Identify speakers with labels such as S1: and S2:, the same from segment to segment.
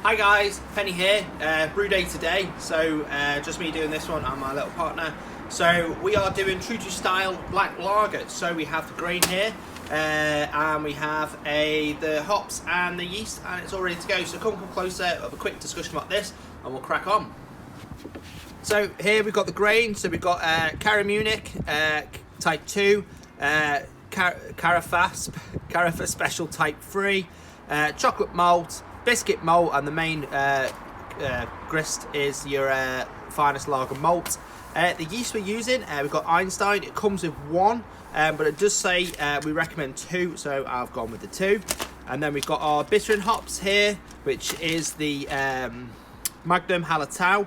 S1: Hi guys, Penny here, brew day today, so just me doing this one and my little partner. So we are doing true to style black lager. So we have the grain here, and we have the hops and the yeast, and it's all ready to go. So come closer, have a quick discussion about this and we'll crack on. So here we've got the grain, so we've got CaraMunich type 2, Carafa special type 3, chocolate malt, biscuit malt, and the main grist is your finest lager malt. The yeast we're using, we've got Einstein. It comes with one, but it does say we recommend two, so I've gone with the two. And then we've got our bittering hops here, which is the Magnum Hallertau.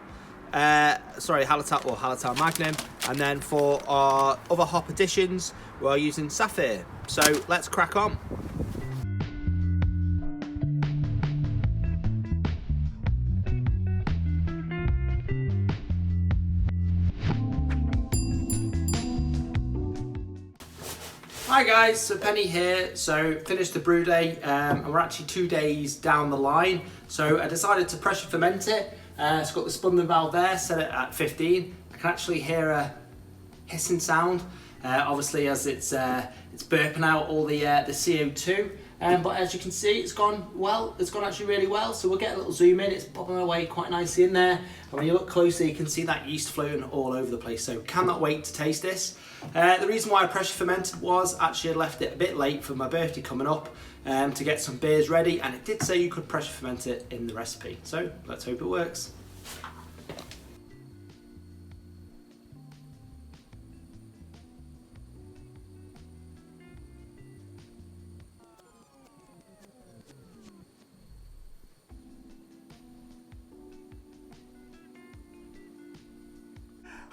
S1: Hallertau or Hallertau Magnum. And then for our other hop additions, we're using Sapphire. So let's crack on. Hi guys, so Penny here. So finished the brew day, and we're actually 2 days down the line. So I decided to pressure ferment it. It's got the spunding valve there, set it at 15. I can actually hear a hissing sound, obviously as it's burping out all the CO2. But as you can see, it's gone well. It's gone actually really well. So we'll get a little zoom in. It's popping away quite nicely in there. And when you look closely, you can see that yeast floating all over the place. So cannot wait to taste this. The reason why I pressure fermented was actually I left it a bit late for my birthday coming up to get some beers ready. And it did say you could pressure ferment it in the recipe. So let's hope it works.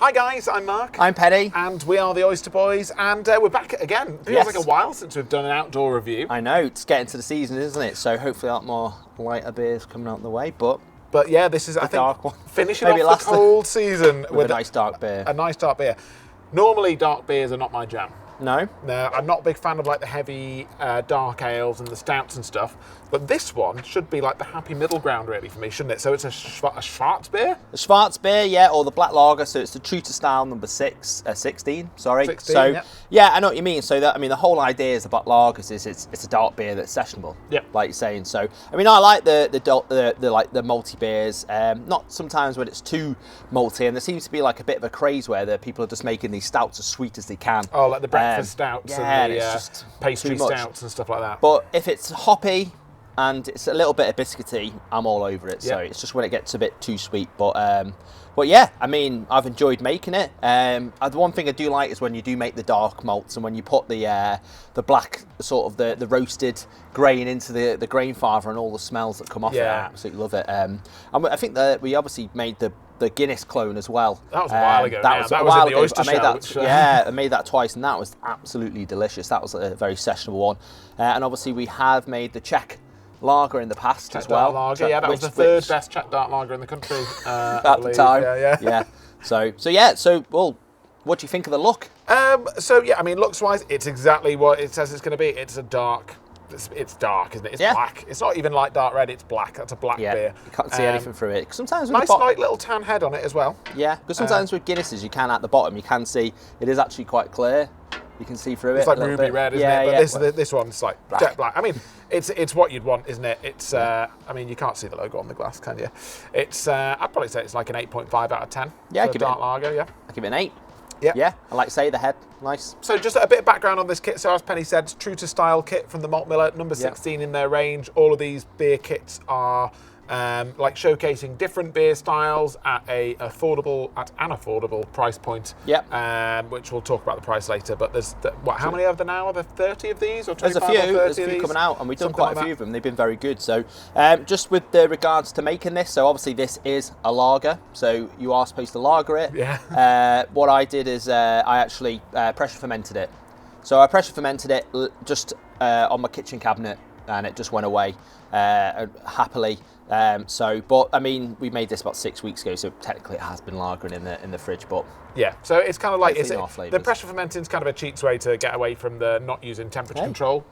S2: Hi guys, I'm Mark.
S1: I'm Penny.
S2: And we are the Oyster Boys, and we're back again. It feels like a while since we've done an outdoor review.
S1: I know, it's getting to the season, isn't it? So hopefully a lot more lighter beers coming out the way, but
S2: yeah, this is, I think,
S1: dark one.
S2: Finishing off the cold season
S1: with a nice dark beer.
S2: A nice dark beer. Normally dark beers are not my jam.
S1: No?
S2: No, I'm not a big fan of like the heavy dark ales and the stouts and stuff, but this one should be like the happy middle ground really for me, shouldn't it? So it's a Schwarzbier?
S1: The Schwarzbier, yeah, or the black lager, so it's the true to style number 16, sorry.
S2: 16,
S1: so, yeah, I know what you mean. So, the whole idea is about lagers is it's a dark beer that's sessionable, like you're saying. So, I mean, I like the malty beers, not sometimes when it's too malty, and there seems to be like a bit of a craze where the people are just making these stouts as sweet as they can.
S2: Oh, like the breakfast stouts and the pastry stouts and stuff like that.
S1: But if it's hoppy and it's a little bit of biscuity, I'm all over it. So it's just when it gets a bit too sweet. But yeah, I mean, I've enjoyed making it. The one thing I do like is when you do make the dark malts and when you put the black, sort of the roasted grain into the grain fibre and all the smells that come off it. I absolutely love it. And I think that we obviously made the Guinness clone as well.
S2: That was a while ago.
S1: That was
S2: in the Oyster Show.
S1: I made that twice, and that was absolutely delicious. That was a very sessionable one. And obviously, we have made the Czech lager in the past as well.
S2: Lager, that was the third best Czech dark lager in the country
S1: at the time. Yeah. So well, what do you think of the look?
S2: I mean, looks wise, it's exactly what it says it's going to be. It's a dark. It's dark, isn't it? It's black. It's not even light dark red. It's black. That's a black beer.
S1: You can't see anything through it. Sometimes
S2: nice light little tan head on it as well.
S1: Yeah, because sometimes with Guinnesses, you can at the bottom, you can see it is actually quite clear. You can see through it.
S2: It's like ruby red, isn't it? But this one's like jet black. I mean, it's what you'd want, isn't it? It's I mean, you can't see the logo on the glass, can you? It's I'd probably say it's like an 8.5 out of 10.
S1: Yeah,
S2: for dark lager. Yeah,
S1: I give it an 8.
S2: Yeah,
S1: I like to say the head, nice.
S2: So just a bit of background on this kit. So as Penny said, true to style kit from the Malt Miller, number 16 in their range. All of these beer kits are like showcasing different beer styles at an affordable price point. Which we'll talk about the price later. But there's how many are there now? Are there 30 of these or 25
S1: There's a few.
S2: or 30
S1: There's a few coming out, and we've done quite a few of them. They've been very good. So just with the regards to making this, so obviously this is a lager, so you are supposed to lager it. What I did is I actually pressure fermented it. So I pressure fermented it just on my kitchen cabinet, and it just went away happily.
S3: But I mean, we made this about 6 weeks ago, so technically it has been lagering in the fridge. But
S2: yeah, so it's kind of like
S3: the
S2: pressure fermenting is kind of a cheats way to get away from the not using temperature control.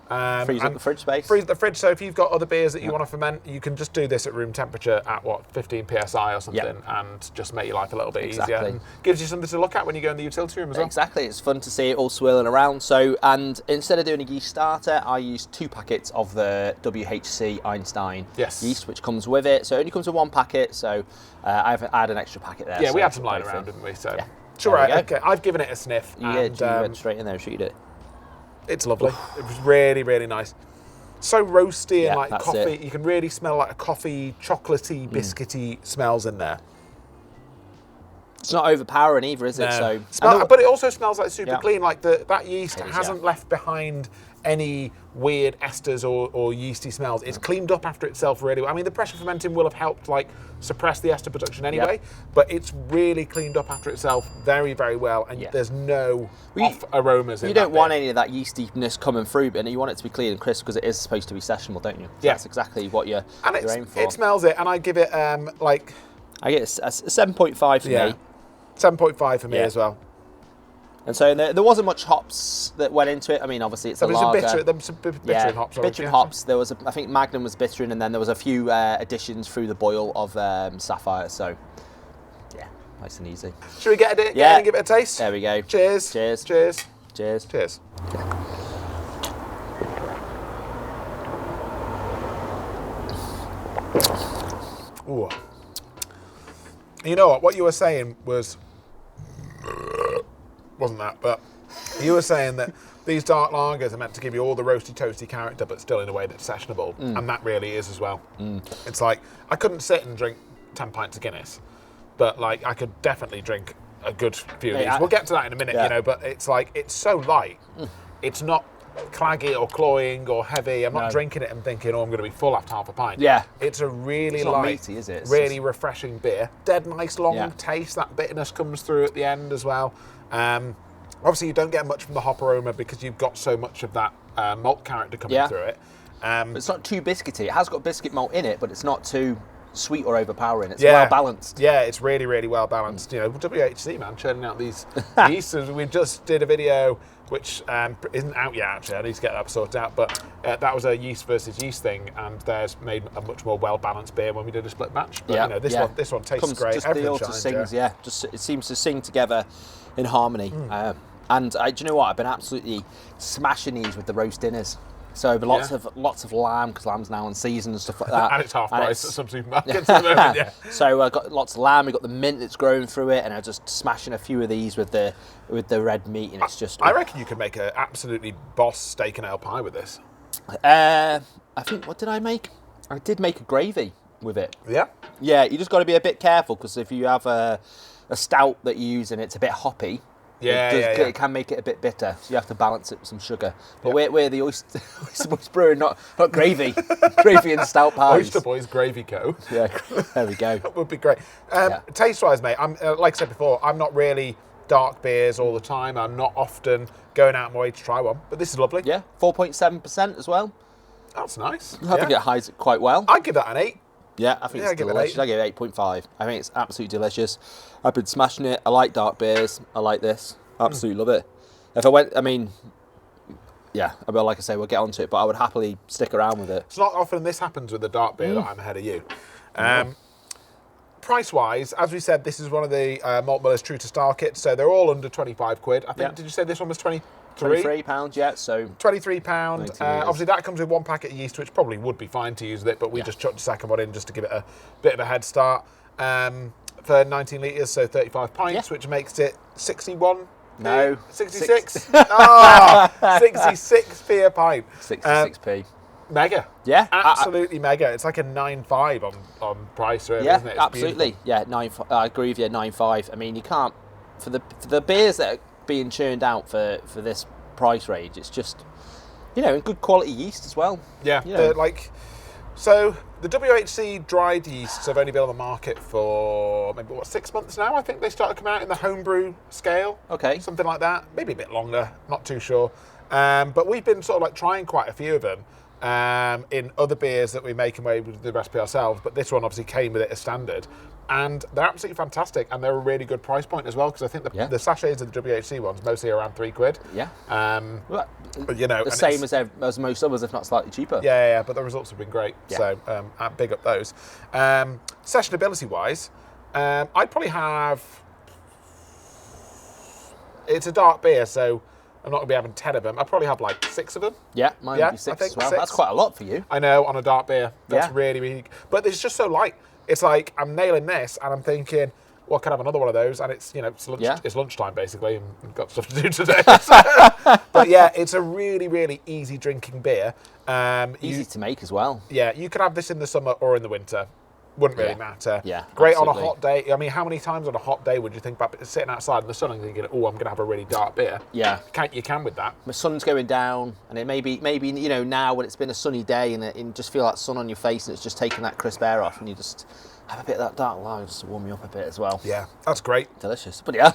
S3: Freeze up the fridge space.
S2: Freeze the fridge. So if you've got other beers that you want to ferment, you can just do this at room temperature at 15 psi or something, and just make your life a little bit easier. And gives you something to look at when you go in the utility room as well.
S3: Exactly, it's fun to see it all swirling around. So, and instead of doing a yeast starter, I used 2 packets of the WHC Einstein yeast, which comes with it. So it only comes with 1 packet. So I've had an extra packet there.
S2: Yeah,
S3: so
S2: we had some lying around, didn't we? So.
S3: Yeah.
S2: Sure, right, okay. I've given it a sniff.
S3: You went straight in there and treated it.
S2: It's lovely. It was really, really nice. So roasty and like coffee.
S3: It.
S2: You can really smell like a coffee, chocolatey, biscuity smells in there.
S3: It's not overpowering either, is it?
S2: No.
S3: So,
S2: but it also smells like super clean. Like that yeast hasn't left behind any weird esters or yeasty smells. It's cleaned up after itself really well. I mean, the pressure fermenting will have helped like suppress the ester production anyway, but it's really cleaned up after itself very, very well, and there's no off aromas in it.
S3: You don't want any of that yeastiness coming through, and you want it to be clean and crisp because it is supposed to be sessionable, don't you?
S2: Yeah.
S3: That's exactly what you're aiming for.
S2: It smells it, and I give it
S3: I get a 7.5 for me.
S2: 7.5 for me as well.
S3: And so there wasn't much hops that went into it. I mean, obviously it's a lager.
S2: There was some bitter and hops.
S3: Bitter and hops. There was, I think Magnum was bittering, and then there was a few additions through the boil of Sapphire. So, yeah, nice and easy.
S2: Should we get it in and give it a taste?
S3: There we go.
S2: Cheers.
S3: Cheers.
S2: Cheers.
S3: Cheers.
S2: Cheers. Ooh. You know what? What you were saying wasn't that, but you were saying that these dark lagers are meant to give you all the roasty, toasty character, but still in a way that's sessionable, and that really is as well. It's like, I couldn't sit and drink 10 pints of Guinness, but like I could definitely drink a good few of these. We'll get to that in a minute, you know, but it's like, it's so light. It's not claggy or cloying or heavy. I'm not drinking it and thinking, oh, I'm going to be full after half a pint.
S3: Yeah.
S2: It's a really
S3: it's
S2: light,
S3: not meaty, is it? It's
S2: really refreshing beer. Dead nice long taste. That bitterness comes through at the end as well. Obviously, you don't get much from the hop aroma because you've got so much of that malt character coming through it.
S3: But it's not too biscuity. It has got biscuit malt in it, but it's not too sweet or overpowering. It's well balanced.
S2: Yeah, it's really, really well balanced. You know, WHC, man, churning out these yeasts. We just did a video which isn't out yet, actually. I need to get that sorted out. But that was a yeast versus yeast thing, and theirs made a much more well-balanced beer when we did a split batch. But, you know, this one tastes great.
S3: Just
S2: Everything
S3: just
S2: shines,
S3: sings, just it seems to sing together in harmony. And do you know what? I've been absolutely smashing these with the roast dinners. So lots of lamb, because lamb's now on season and stuff like that.
S2: And it's half price at some supermarkets at the moment,
S3: So I've got lots of lamb, we've got the mint that's growing through it, and I'm just smashing a few of these with the red meat, and it's just...
S2: I reckon you could make an absolutely boss steak and ale pie with this.
S3: I think, what did I make? I did make a gravy with it.
S2: Yeah?
S3: Yeah, you just got to be a bit careful, because if you have a stout that you use and it's a bit hoppy, it can make it a bit bitter, so you have to balance it with some sugar. But we're the Oyster Boys Brewing, not gravy. Gravy and stout pies.
S2: Oyster Boys Gravy Co.
S3: Yeah, there we go.
S2: That would be great. Taste-wise, mate, I'm like I said before, I'm not really dark beers all the time. I'm not often going out of my way to try one, but this is lovely.
S3: Yeah, 4.7% as well.
S2: That's nice.
S3: I think it hides it quite well.
S2: I'd give that an 8.
S3: Yeah, I think it's delicious. I give it 8.5. I think it's absolutely delicious. I've been smashing it. I like dark beers. I like this. Absolutely love it. If I went, I mean, like I say, we'll get onto it, but I would happily stick around with it.
S2: It's not often this happens with the dark beer that I'm ahead of you. Price-wise, as we said, this is one of the Malt Miller's True to Style kits, so they're all under 25 quid. I think, did you say this one was 23?
S3: £23, yeah, so...
S2: £23. Obviously, that comes with 1 packet of yeast, which probably would be fine to use with it, but we just chucked a second one in just to give it a bit of a head start. For 19 litres, so 35 pints, which makes it 61.
S3: No.
S2: 66? 66p a pint.
S3: 66p.
S2: Mega.
S3: Yeah.
S2: Absolutely mega. It's like a 9.5 on price, really, isn't it? It's
S3: absolutely.
S2: beautiful.
S3: Yeah, 9.5. I agree with you, 9.5. I mean, you can't... For the beers that are being churned out for this price range, it's just, and good quality yeast as well.
S2: Yeah, so the WHC dried yeasts have only been on the market for maybe 6 months now. I think they started coming out in the homebrew scale.
S3: Okay.
S2: Something like that. Maybe a bit longer, not too sure. But we've been sort of like trying quite a few of them. in other beers that we make and with the recipe ourselves, but this one obviously came with it as standard. And they're absolutely fantastic, and they're a really good price point as well, because I think the sachets of the WHC ones mostly around £3.
S3: Yeah.
S2: But, you know,
S3: the same as most others, if not slightly cheaper.
S2: Yeah, but the results have been great. Yeah. So big up those. Sessionability-wise, I'd probably have. It's a dark beer, so I'm not going to be having 10 of them. I'd probably have like 6 of them.
S3: Yeah, mine would be 6 as well. 6. That's quite a lot for you.
S2: I know, on a dark beer. That's really, really. But it's just so light. It's like I'm nailing this, and I'm thinking, well, I could have another one of those, and it's it's lunchtime basically, and I've got stuff to do today. But yeah, it's a really, really easy drinking beer.
S3: Easy to make as well.
S2: Yeah, you could have this in the summer or in the winter. Wouldn't really matter.
S3: Yeah,
S2: great absolutely. On a hot day. I mean, how many times on a hot day would you think about sitting outside in the sun and thinking, oh, I'm going to have a really dark beer?
S3: Yeah.
S2: You can with that.
S3: The sun's going down, and it maybe you know, now when it's been a sunny day and you just feel that sun on your face and it's just taking that crisp air off, and you just have a bit of that dark lime just to warm you up a bit as well.
S2: Yeah, that's great.
S3: Delicious. But yeah.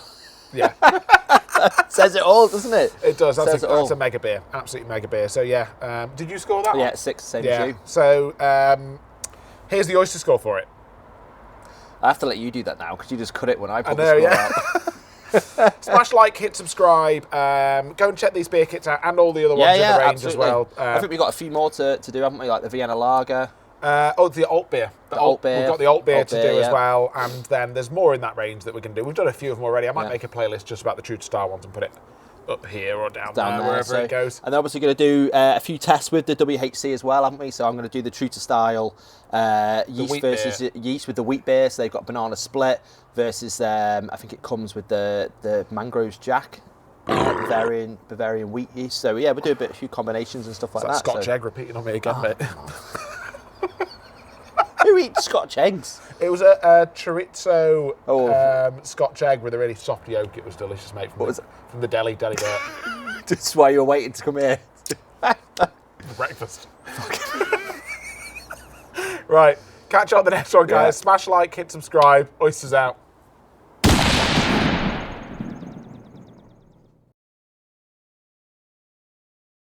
S3: Says it all, doesn't it?
S2: It does. That's a mega beer. Absolutely mega beer. So yeah, did you score that one?
S3: Yeah, 6, same as you.
S2: So here's the oyster score for it.
S3: I have to let you do that now because you just cut it when I put
S2: the
S3: score out.
S2: Smash like, hit subscribe, go and check these beer kits out and all the other ones in the range
S3: absolutely.
S2: As well.
S3: I think we've got a few more to do, haven't we? Like the Vienna Lager.
S2: The alt beer.
S3: The alt beer.
S2: We've got the alt beer to do as well, and then there's more in that range that we can do. We've done a few of them already. I might make a playlist just about the True to Style ones and put it up here or down there, wherever it goes.
S3: And they're obviously going to do a few tests with the WHC as well, haven't we? So I'm going to do the True to Style yeast versus yeast with the wheat beer. So they've got banana split versus I think it comes with the Mangroves Jack. Bavarian wheat yeast. So yeah, we'll do a few combinations and stuff like that.
S2: Scotch egg repeating on me again, mate.
S3: Who eats Scotch eggs?
S2: It was a chorizo Scotch egg with a really soft yolk. It was delicious, mate. From the deli bit.
S3: That's why you were waiting to come here.
S2: For breakfast. Right, catch you on the next one, guys. Smash like, hit subscribe. Oysters out.